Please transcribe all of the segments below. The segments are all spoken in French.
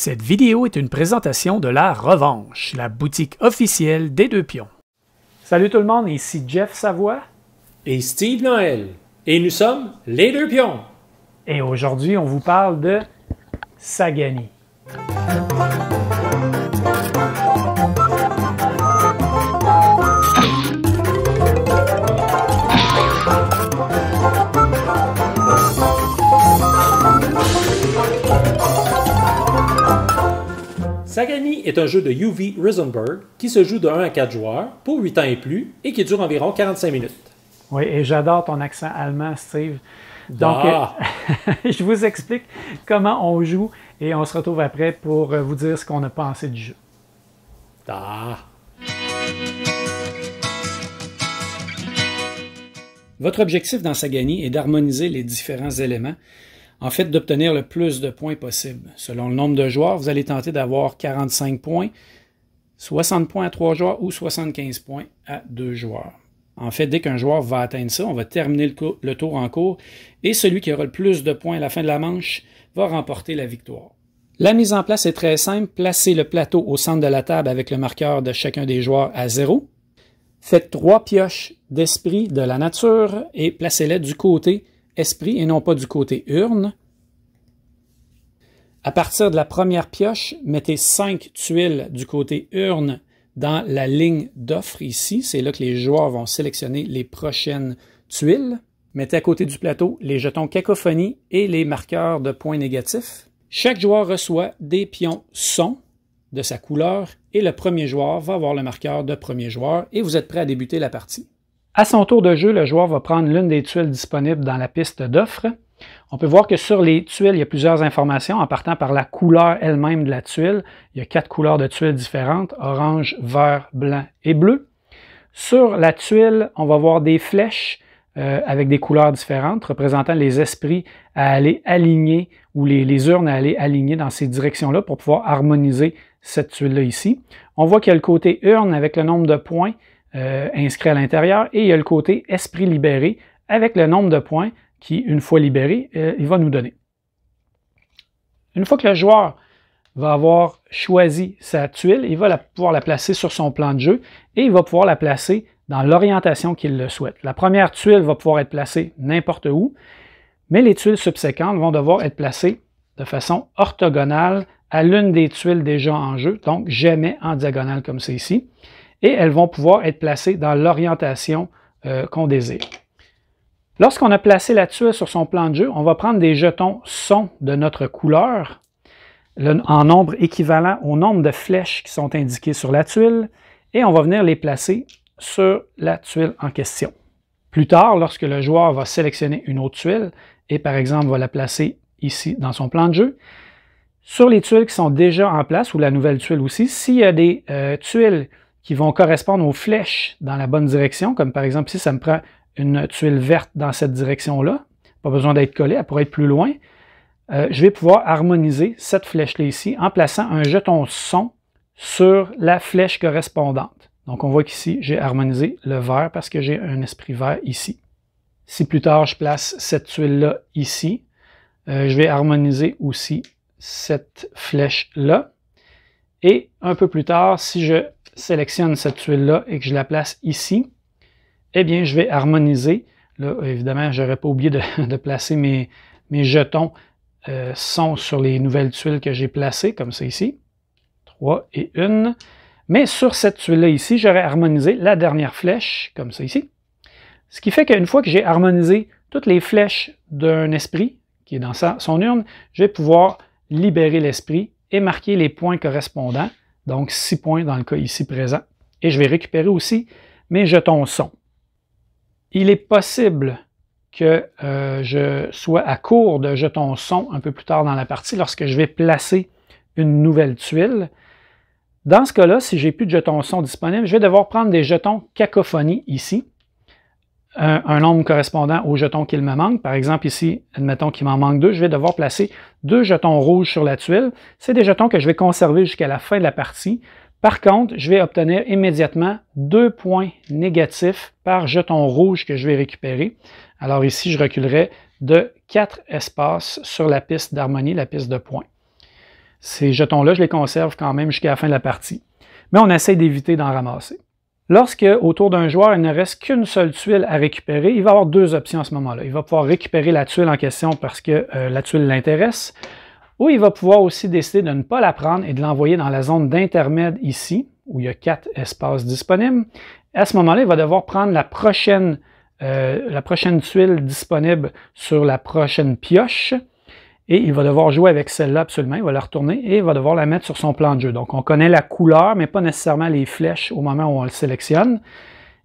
Cette vidéo est une présentation de La Revanche, la boutique officielle des Deux Pions. Salut tout le monde, ici Jeff Savoie et Steve Noël, et nous sommes les Deux Pions. Et aujourd'hui, on vous parle de Sagani. Sagani est un jeu de Uwe Rosenberg qui se joue de 1 à 4 joueurs pour 8 ans et plus et qui dure environ 45 minutes. Oui, et j'adore ton accent allemand, Steve. Donc, je vous explique comment on joue et on se retrouve après pour vous dire ce qu'on a pensé du jeu. Votre objectif dans Sagani est d'harmoniser les différents éléments, en fait d'obtenir le plus de points possible. Selon le nombre de joueurs, vous allez tenter d'avoir 45 points, 60 points à 3 joueurs ou 75 points à 2 joueurs. En fait, dès qu'un joueur va atteindre ça, on va terminer le tour en cours et celui qui aura le plus de points à la fin de la manche va remporter la victoire. La mise en place est très simple. Placez le plateau au centre de la table avec le marqueur de chacun des joueurs à 0. Faites 3 pioches d'esprit de la nature et placez-les du côté esprit et non pas du côté urne. À partir de la première pioche, mettez 5 tuiles du côté urne dans la ligne d'offre ici. C'est là que les joueurs vont sélectionner les prochaines tuiles. Mettez à côté du plateau les jetons cacophonie et les marqueurs de points négatifs. Chaque joueur reçoit des pions son de sa couleur et le premier joueur va avoir le marqueur de premier joueur et vous êtes prêt à débuter la partie. À son tour de jeu, le joueur va prendre l'une des tuiles disponibles dans la piste d'offre. On peut voir que sur les tuiles, il y a plusieurs informations en partant par la couleur elle-même de la tuile. Il y a 4 couleurs de tuiles différentes, orange, vert, blanc et bleu. Sur la tuile, on va voir des flèches avec des couleurs différentes, représentant les esprits à aller aligner ou les urnes à aller aligner dans ces directions-là pour pouvoir harmoniser cette tuile-là ici. On voit qu'il y a le côté urne avec le nombre de points inscrits à l'intérieur et il y a le côté esprit libéré avec le nombre de points qui, une fois libéré, il va nous donner. Une fois que le joueur va avoir choisi sa tuile, il va pouvoir la placer sur son plan de jeu et il va pouvoir la placer dans l'orientation qu'il le souhaite. La première tuile va pouvoir être placée n'importe où, mais les tuiles subséquentes vont devoir être placées de façon orthogonale à l'une des tuiles déjà en jeu, donc jamais en diagonale comme c'est ici, et elles vont pouvoir être placées dans l'orientation qu'on désire. Lorsqu'on a placé la tuile sur son plan de jeu, on va prendre des jetons son de notre couleur, en nombre équivalent au nombre de flèches qui sont indiquées sur la tuile, et on va venir les placer sur la tuile en question. Plus tard, lorsque le joueur va sélectionner une autre tuile, et par exemple va la placer ici dans son plan de jeu, sur les tuiles qui sont déjà en place, ou la nouvelle tuile aussi, s'il y a des tuiles qui vont correspondre aux flèches dans la bonne direction, comme par exemple ici, ça me prend une tuile verte dans cette direction-là, pas besoin d'être collée, elle pourrait être plus loin, je vais pouvoir harmoniser cette flèche-là ici en plaçant un jeton son sur la flèche correspondante. Donc on voit qu'ici, j'ai harmonisé le vert parce que j'ai un esprit vert ici. Si plus tard, je place cette tuile-là ici, je vais harmoniser aussi cette flèche-là. Et un peu plus tard, si je sélectionne cette tuile-là et que je la place ici, eh bien, je vais harmoniser. Là, évidemment, je n'aurais pas oublié de placer mes jetons son sur les nouvelles tuiles que j'ai placées, comme ça ici. 3 et 1. Mais sur cette tuile-là ici, j'aurais harmonisé la dernière flèche, comme ça ici. Ce qui fait qu'une fois que j'ai harmonisé toutes les flèches d'un esprit, qui est dans son urne, je vais pouvoir libérer l'esprit et marquer les points correspondants, donc 6 points dans le cas ici présent. Et je vais récupérer aussi mes jetons son. Il est possible que je sois à court de jetons son un peu plus tard dans la partie lorsque je vais placer une nouvelle tuile. Dans ce cas-là, si j'ai plus de jetons son disponibles, je vais devoir prendre des jetons cacophonie ici, un nombre correspondant aux jetons qu'il me manque. Par exemple ici, admettons qu'il m'en manque 2, je vais devoir placer 2 jetons rouges sur la tuile. C'est des jetons que je vais conserver jusqu'à la fin de la partie. Par contre, je vais obtenir immédiatement 2 points négatifs par jeton rouge que je vais récupérer. Alors ici, je reculerai de 4 espaces sur la piste d'harmonie, la piste de points. Ces jetons-là, je les conserve quand même jusqu'à la fin de la partie. Mais on essaie d'éviter d'en ramasser. Lorsque, autour d'un joueur, il ne reste qu'une seule tuile à récupérer, il va avoir deux options à ce moment-là. Il va pouvoir récupérer la tuile en question parce que la tuile l'intéresse, ou il va pouvoir aussi décider de ne pas la prendre et de l'envoyer dans la zone d'intermède ici, où il y a 4 espaces disponibles. À ce moment-là, il va devoir prendre la prochaine tuile disponible sur la prochaine pioche, et il va devoir jouer avec celle-là absolument, il va la retourner et il va devoir la mettre sur son plan de jeu. Donc on connaît la couleur, mais pas nécessairement les flèches au moment où on le sélectionne.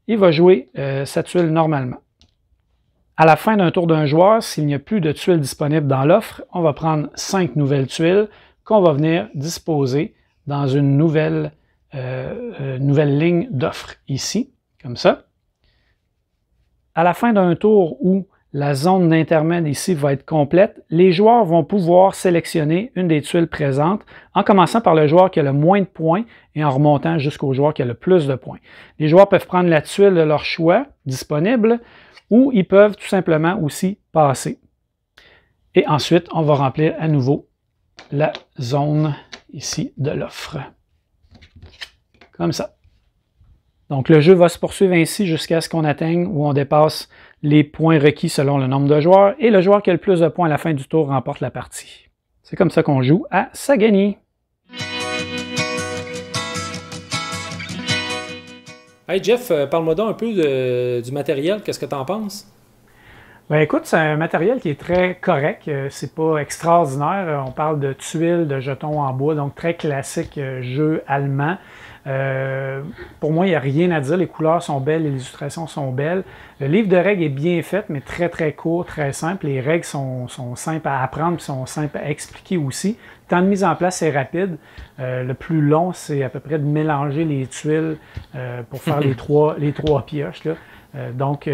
Il va jouer sa tuile normalement. À la fin d'un tour d'un joueur, s'il n'y a plus de tuiles disponibles dans l'offre, on va prendre 5 nouvelles tuiles qu'on va venir disposer dans une nouvelle ligne d'offre ici, comme ça. À la fin d'un tour où la zone d'intermède ici va être complète, les joueurs vont pouvoir sélectionner une des tuiles présentes en commençant par le joueur qui a le moins de points et en remontant jusqu'au joueur qui a le plus de points. Les joueurs peuvent prendre la tuile de leur choix disponible ou ils peuvent tout simplement aussi passer. Et ensuite, on va remplir à nouveau la zone ici de l'offre. Comme ça. Donc, le jeu va se poursuivre ainsi jusqu'à ce qu'on atteigne ou on dépasse les points requis selon le nombre de joueurs et le joueur qui a le plus de points à la fin du tour remporte la partie. C'est comme ça qu'on joue à Sagani. Hey Jeff, parle-moi donc un peu du matériel, qu'est-ce que tu en penses? Ben écoute, c'est un matériel qui est très correct, c'est pas extraordinaire. On parle de tuiles, de jetons en bois, donc très classique jeu allemand. Pour moi, il n'y a rien à dire. Les couleurs sont belles, les illustrations sont belles. Le livre de règles est bien fait, mais très très court, très simple. Les règles sont simples à apprendre, sont simples à expliquer aussi. Le temps de mise en place est rapide. Le plus long, c'est à peu près de mélanger les tuiles pour faire les trois pioches, là. Donc,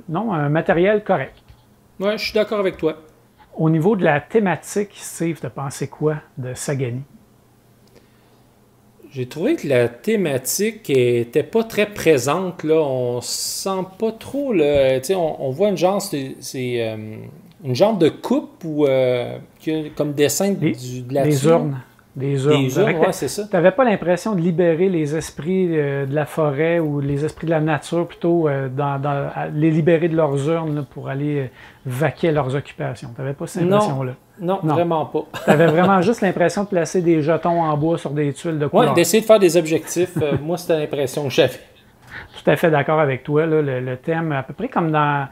non, un matériel correct. Ouais, je suis d'accord avec toi. Au niveau de la thématique, Steve, tu as pensé quoi de Sagani? J'ai trouvé que la thématique était pas très présente, là. On sent pas trop, là. Tu sais, on voit une genre, c'est une genre de coupe ou comme dessin de la des urnes. Des urnes. Des urnes, ouais, c'est ça. Tu n'avais pas l'impression de libérer les esprits de la forêt ou les esprits de la nature, plutôt les libérer de leurs urnes là, pour aller vaquer à leurs occupations. Tu n'avais pas cette impression-là? Non, vraiment pas. Tu avais vraiment juste l'impression de placer des jetons en bois sur des tuiles de couleur. Oui, d'essayer de faire des objectifs. Moi, c'était l'impression que j'avais. Tout à fait d'accord avec toi. Là, le thème, à peu près comme dans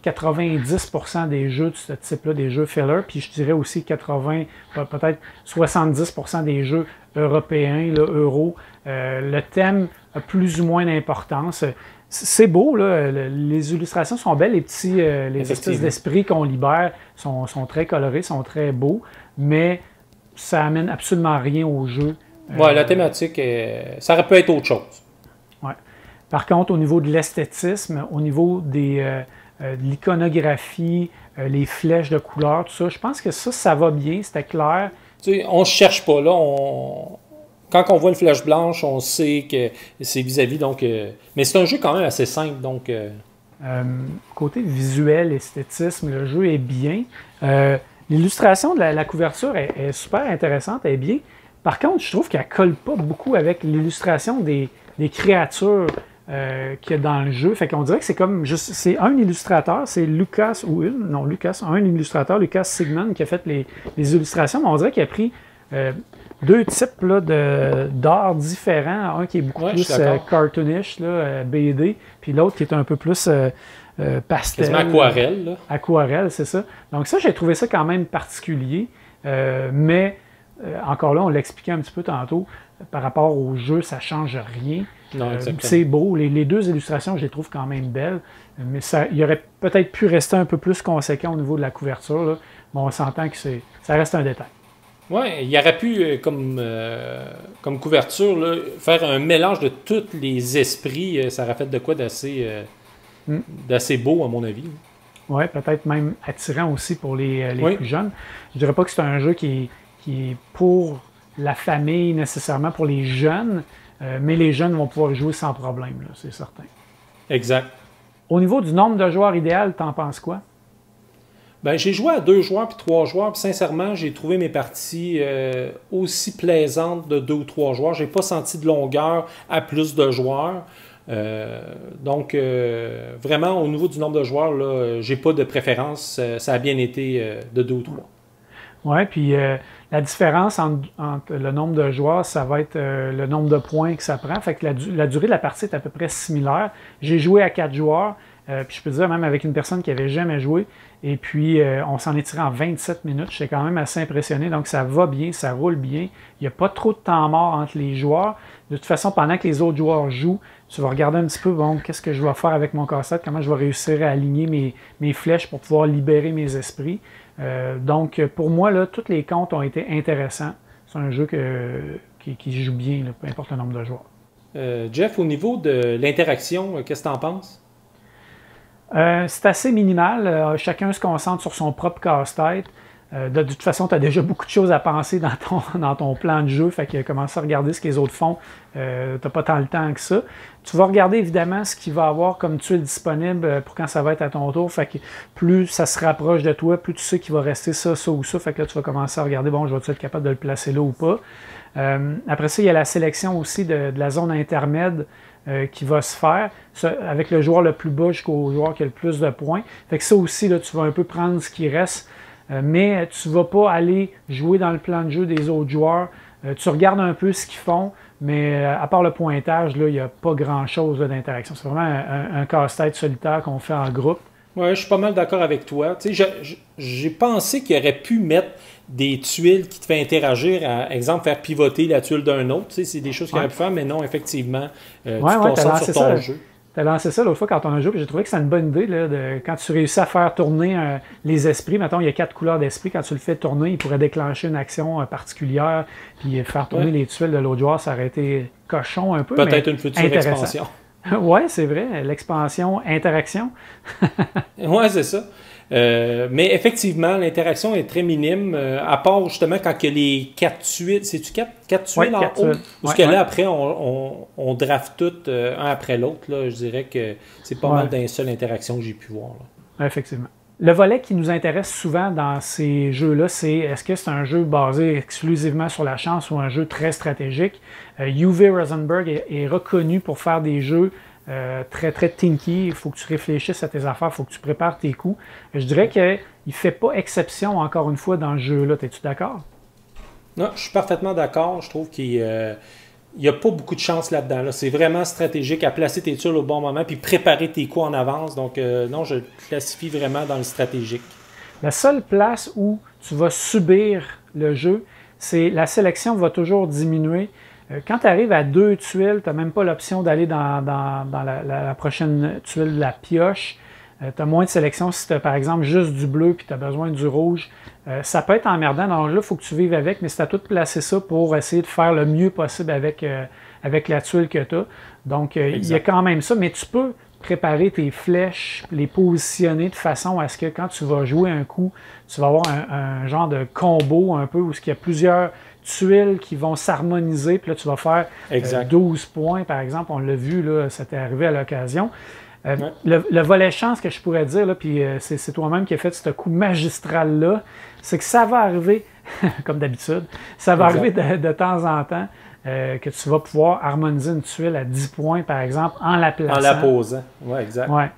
90% des jeux de ce type-là, des jeux filler, puis je dirais aussi 80, peut-être 70% des jeux européens, là, euro, le thème a plus ou moins d'importance. C'est beau, là, les illustrations sont belles, les espèces d'esprit qu'on libère sont très colorés, sont très beaux, mais ça amène absolument rien au jeu. Ouais, la thématique, ça aurait pu être autre chose. Ouais. Par contre, au niveau de l'esthétisme, au niveau de l'iconographie, les flèches de couleur, tout ça, je pense que ça va bien, c'était clair. Tu sais, on ne cherche pas, là, quand on voit une flèche blanche, on sait que c'est vis-à-vis, donc... Mais c'est un jeu quand même assez simple, donc... Côté visuel, esthétisme, le jeu est bien. L'illustration de la couverture est super intéressante, elle est bien. Par contre, je trouve qu'elle ne colle pas beaucoup avec l'illustration des créatures qu'il y a dans le jeu. Fait qu'on dirait que c'est comme juste, c'est un illustrateur, c'est Lucas ou un illustrateur, Lucas Sigmund, qui a fait les illustrations, mais on dirait qu'il a pris deux types d'art différents. Un qui est beaucoup plus cartoonish, là, BD, puis l'autre qui est un peu plus pastel. Quasiment aquarelle. Là. Aquarelle, c'est ça. Donc ça, j'ai trouvé ça quand même particulier, mais encore là, on l'expliquait un petit peu tantôt, par rapport au jeu, ça ne change rien. C'est beau. Les deux illustrations, je les trouve quand même belles, mais il aurait peut-être pu rester un peu plus conséquent au niveau de la couverture. Là. Bon, on s'entend que ça reste un détail. Oui, il aurait pu, comme couverture, là, faire un mélange de tous les esprits. Ça aurait fait de quoi d'assez beau, à mon avis. Oui, peut-être même attirant aussi pour les plus jeunes. Je ne dirais pas que c'est un jeu qui est pour la famille nécessairement, pour les jeunes, mais les jeunes vont pouvoir jouer sans problème, c'est certain. Exact. Au niveau du nombre de joueurs idéal, t'en penses quoi? Ben, j'ai joué à 2 joueurs puis 3 joueurs, puis sincèrement, j'ai trouvé mes parties aussi plaisantes de 2 ou 3 joueurs. J'ai pas senti de longueur à plus de joueurs. Donc, vraiment, au niveau du nombre de joueurs, là, j'ai pas de préférence. Ça a bien été de 2 ou 3. Oui, puis la différence entre le nombre de joueurs, ça va être le nombre de points que ça prend. Fait que la durée de la partie est à peu près similaire. J'ai joué à 4 joueurs, puis je peux dire même avec une personne qui n'avait jamais joué. Et puis, on s'en est tiré en 27 minutes. J'étais quand même assez impressionné. Donc, ça va bien, ça roule bien. Il n'y a pas trop de temps mort entre les joueurs. De toute façon, pendant que les autres joueurs jouent, tu vas regarder un petit peu, bon, qu'est-ce que je vais faire avec mon casse-tête, comment je vais réussir à aligner mes flèches pour pouvoir libérer mes esprits. Donc, pour moi, là, tous les comptes ont été intéressants. C'est un jeu qui joue bien, là, peu importe le nombre de joueurs. Jeff, au niveau de l'interaction, qu'est-ce que tu en penses? C'est assez minimal. Chacun se concentre sur son propre casse-tête. De toute façon, tu as déjà beaucoup de choses à penser dans ton plan de jeu. Fait que commence à regarder ce que les autres font. Tu n'as pas tant le temps que ça. Tu vas regarder évidemment ce qu'il va avoir comme tuile disponible pour quand ça va être à ton tour. Fait que plus ça se rapproche de toi, plus tu sais qu'il va rester ça, ça ou ça. Fait que là, tu vas commencer à regarder, bon, je vais être capable de le placer là ou pas. Après ça, il y a la sélection aussi de la zone intermède qui va se faire, ça, avec le joueur le plus bas jusqu'au joueur qui a le plus de points. Fait que ça aussi, là, tu vas un peu prendre ce qui reste, mais tu ne vas pas aller jouer dans le plan de jeu des autres joueurs. Tu regardes un peu ce qu'ils font, mais à part le pointage, là, il n'y a pas grand-chose d'interaction. C'est vraiment un casse-tête solitaire qu'on fait en groupe. Oui, je suis pas mal d'accord avec toi. Tu sais, j'ai pensé qu'il aurait pu mettre des tuiles qui te fait interagir, par exemple, faire pivoter la tuile d'un autre. Tu sais, c'est des choses qu'il aurait pu faire, mais non, effectivement, tu te concentres sur ton jeu. Tu as lancé ça l'autre fois quand on a joué, puis j'ai trouvé que c'est une bonne idée. Là, quand tu réussis à faire tourner les esprits, mettons, il y a 4 couleurs d'esprit, quand tu le fais tourner, il pourrait déclencher une action particulière, puis faire tourner les tuiles de l'autre joueur, ça aurait été cochon un peu. Peut-être une future expansion. Oui, c'est vrai, l'expansion interaction. Oui, c'est ça. Mais effectivement, l'interaction est très minime, à part justement quand il y a les 4 tuiles. C'est-tu 4 tuiles en haut? Parce que là, après, on draft toutes un après l'autre. Je dirais que c'est pas mal d'une seule interaction que j'ai pu voir. Là. Effectivement. Le volet qui nous intéresse souvent dans ces jeux-là, c'est est-ce que c'est un jeu basé exclusivement sur la chance ou un jeu très stratégique? Uwe Rosenberg est reconnu pour faire des jeux très, très tinky. Il faut que tu réfléchisses à tes affaires, il faut que tu prépares tes coups. Je dirais qu'il ne fait pas exception, encore une fois, dans le jeu-là. Es-tu d'accord? Non, je suis parfaitement d'accord. Je trouve qu'il n'y a pas beaucoup de chance là-dedans. Là. C'est vraiment stratégique à placer tes tuiles au bon moment puis préparer tes coups en avance. Donc, non, je le classifie vraiment dans le stratégique. La seule place où tu vas subir le jeu, c'est la sélection va toujours diminuer. Quand tu arrives à 2 tuiles, tu n'as même pas l'option d'aller dans la prochaine tuile de la pioche. Tu as moins de sélection si tu as par exemple juste du bleu et tu as besoin du rouge. Ça peut être emmerdant. Donc là, il faut que tu vives avec, mais c'est à toi de placer ça pour essayer de faire le mieux possible avec la tuile que tu as. Donc, il y a quand même ça, mais tu peux préparer tes flèches, les positionner de façon à ce que quand tu vas jouer un coup, tu vas avoir un genre de combo un peu où il y a plusieurs tuiles qui vont s'harmoniser, puis là, tu vas faire 12 points, par exemple. On l'a vu, là, ça t'est arrivé à l'occasion. Le volet chance que je pourrais dire, là, puis c'est toi-même qui as fait ce coup magistral-là, c'est que ça va arriver, comme d'habitude, ça va arriver de temps en temps que tu vas pouvoir harmoniser une tuile à 10 points, par exemple, en la plaçant. En la posant, oui, exact. Ouais.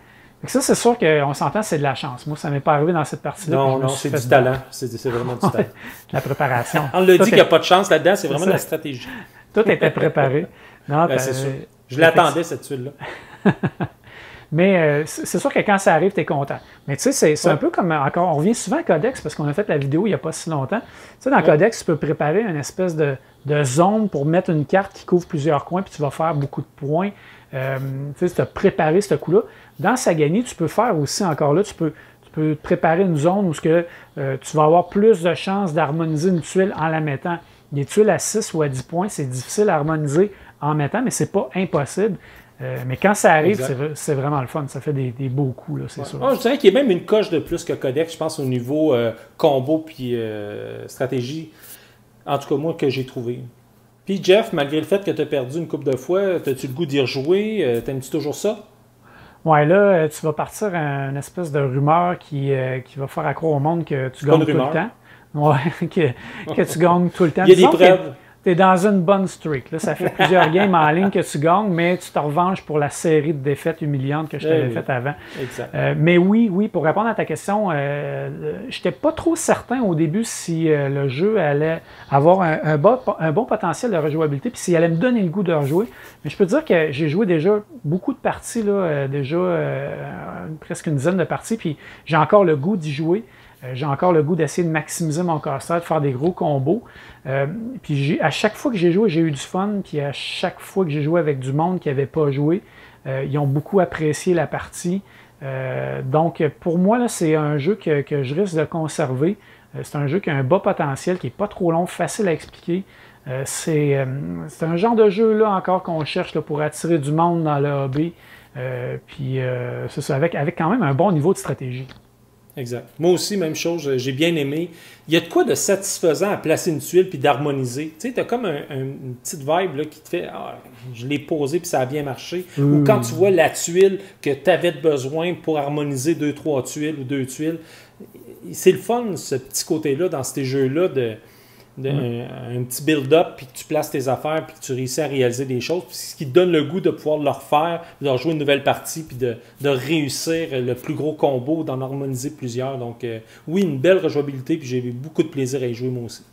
Ça, c'est sûr qu'on s'entend, c'est de la chance. Moi, ça ne m'est pas arrivé dans cette partie-là. Non, c'est du talent. C'est vraiment du talent. La préparation. On l'a dit qu'il n'y a pas de chance là-dedans, c'est vraiment de la stratégie. Tout était préparé. Non, c'est sûr. Je l'attendais, cette tuile-là. Mais c'est sûr que quand ça arrive, tu es content. Mais tu sais, c'est un peu comme, encore, on revient souvent à Codex, parce qu'on a fait la vidéo il n'y a pas si longtemps. Tu sais, dans Codex, tu peux préparer une espèce de zone pour mettre une carte qui couvre plusieurs coins, puis tu vas faire beaucoup de points. Tu sais, tu as préparé ce coup-là. Dans Sagani, tu peux faire aussi, encore là, tu peux préparer une zone où tu vas avoir plus de chances d'harmoniser une tuile en la mettant. Des tuiles à 6 ou à 10 points, c'est difficile à harmoniser en mettant, mais c'est pas impossible. Mais quand ça arrive, c'est vraiment le fun. Ça fait des beaux coups, c'est sûr. Je dirais qu'il y a même une coche de plus que Codex, je pense, au niveau combo puis stratégie. En tout cas, moi, que j'ai trouvé. Puis Jeff, malgré le fait que tu as perdu une couple de fois, as-tu le goût d'y rejouer? T'aimes-tu toujours ça? Ouais, là, tu vas partir une espèce de rumeur qui va faire croire au monde que tu gagnes tout le temps. Ouais, que tu gagnes tout le temps. Il y a des preuves. Tu es dans une bonne streak. Là. Ça fait plusieurs games en ligne que tu gagnes, mais tu te revanches pour la série de défaites humiliantes que je t'avais faite avant. Exact. Mais oui, pour répondre à ta question, je n'étais pas trop certain au début si le jeu allait avoir un bon potentiel de rejouabilité, puis s'il allait me donner le goût de rejouer. Mais je peux te dire que j'ai joué déjà beaucoup de parties, là, presque une dizaine de parties, puis j'ai encore le goût d'y jouer. J'ai encore le goût d'essayer de maximiser mon casse-tête, de faire des gros combos. Puis à chaque fois que j'ai joué, j'ai eu du fun. Puis à chaque fois que j'ai joué avec du monde qui n'avait pas joué, ils ont beaucoup apprécié la partie. Donc pour moi, là, c'est un jeu que je risque de conserver. C'est un jeu qui a un bas potentiel, qui n'est pas trop long, facile à expliquer. C'est un genre de jeu là encore qu'on cherche là, pour attirer du monde dans le hobby. Puis c'est ça, avec quand même un bon niveau de stratégie. Exact. Moi aussi, même chose, j'ai bien aimé. Il y a de quoi de satisfaisant à placer une tuile puis d'harmoniser. Tu sais, tu as comme une petite vibe là, qui te fait je l'ai posé puis ça a bien marché. Ou quand tu vois la tuile que tu avais besoin pour harmoniser 2-3 tuiles ou 2 tuiles. C'est le fun, ce petit côté-là, dans ces jeux-là, un petit build-up, puis que tu places tes affaires, puis que tu réussis à réaliser des choses, puis ce qui te donne le goût de pouvoir le refaire, de rejouer une nouvelle partie, puis de réussir le plus gros combo, d'en harmoniser plusieurs. Donc, oui, une belle rejouabilité, puis j'ai eu beaucoup de plaisir à y jouer moi aussi.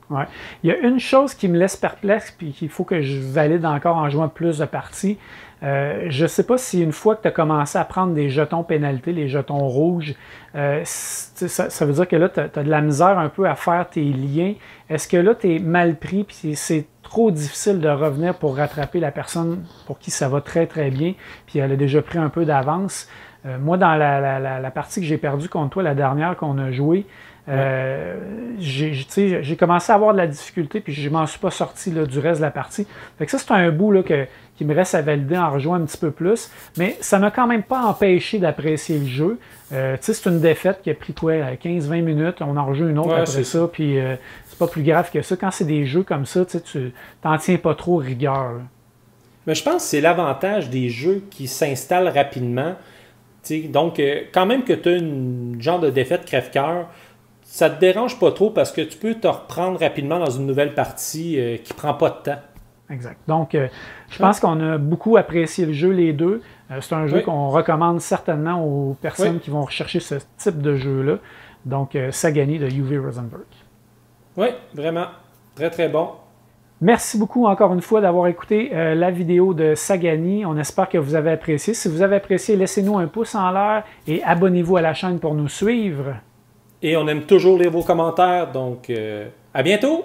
Ouais. Il y a une chose qui me laisse perplexe, puis qu'il faut que je valide encore en jouant plus de parties. Je ne sais pas si une fois que tu as commencé à prendre des jetons pénalités, les jetons rouges, ça veut dire que là, tu as de la misère un peu à faire tes liens. Est-ce que là, tu es mal pris, puis c'est trop difficile de revenir pour rattraper la personne pour qui ça va très très bien, puis elle a déjà pris un peu d'avance? Moi, dans la partie que j'ai perdue contre toi, la dernière qu'on a jouée, j'ai commencé à avoir de la difficulté, puis je m'en suis pas sorti là, du reste de la partie. Fait que ça, c'est un bout là, qui me reste à valider en rejoignant un petit peu plus, mais ça m'a quand même pas empêché d'apprécier le jeu. C'est une défaite qui a pris quoi, 15-20 minutes, on en rejoue une autre après ça, puis c'est pas plus grave que ça. Quand c'est des jeux comme ça, tu t'en tiens pas trop rigueur. Là. Mais je pense que c'est l'avantage des jeux qui s'installent rapidement. T'sais, donc, quand même que tu as une genre de défaite crève-cœur, ça te dérange pas trop parce que tu peux te reprendre rapidement dans une nouvelle partie qui prend pas de temps. Exact. Donc, je pense qu'on a beaucoup apprécié le jeu, les deux. C'est un jeu qu'on recommande certainement aux personnes qui vont rechercher ce type de jeu-là. Donc, Sagani de Uwe Rosenberg. Oui, vraiment. Très, très bon. Merci beaucoup encore une fois d'avoir écouté la vidéo de Sagani. On espère que vous avez apprécié. Si vous avez apprécié, laissez-nous un pouce en l'air et abonnez-vous à la chaîne pour nous suivre. Et on aime toujours lire vos commentaires, donc à bientôt!